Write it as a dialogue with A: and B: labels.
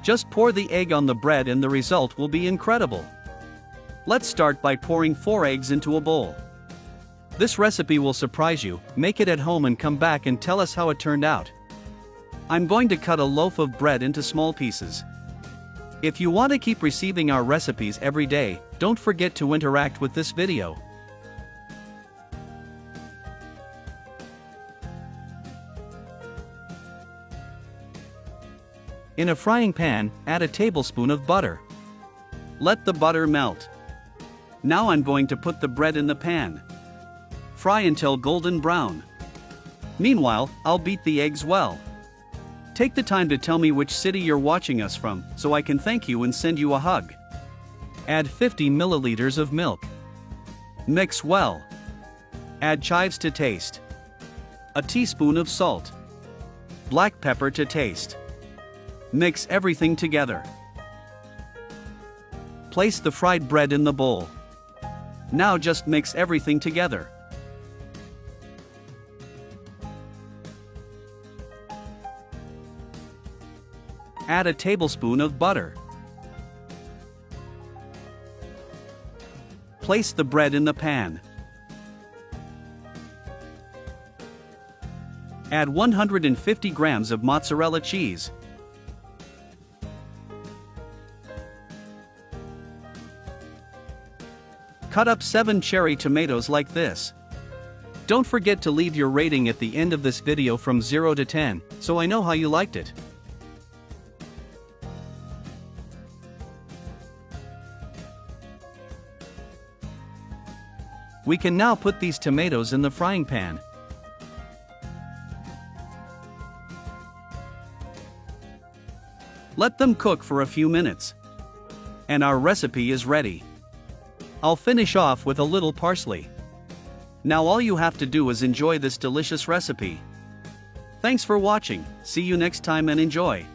A: Just pour the egg on the bread and the result will be incredible. Let's start by pouring 4 eggs into a bowl. This recipe will surprise you. Make it at home and come back and tell us how it turned out. I'm going to cut a loaf of bread into small pieces. If you want to keep receiving our recipes every day, don't forget to interact with this video. In a frying pan, add a tablespoon of butter. Let the butter melt. Now I'm going to put the bread in the pan. Fry until golden brown. Meanwhile, I'll beat the eggs well. Take the time to tell me which city you're watching us from, so I can thank you and send you a hug. Add 50 milliliters of milk. Mix well. Add chives to taste. A teaspoon of salt. Black pepper to taste. Mix everything together. Place the fried bread in the bowl. Now just mix everything together. Add a tablespoon of butter. Place the bread in the pan. Add 150 grams of mozzarella cheese. Cut up 7 cherry tomatoes like this. Don't forget to leave your rating at the end of this video from 0 to 10, so I know how you liked it. We can now put these tomatoes in the frying pan. Let them cook for a few minutes. And our recipe is ready. I'll finish off with a little parsley. Now all you have to do is enjoy this delicious recipe. Thanks for watching, see you next time and enjoy.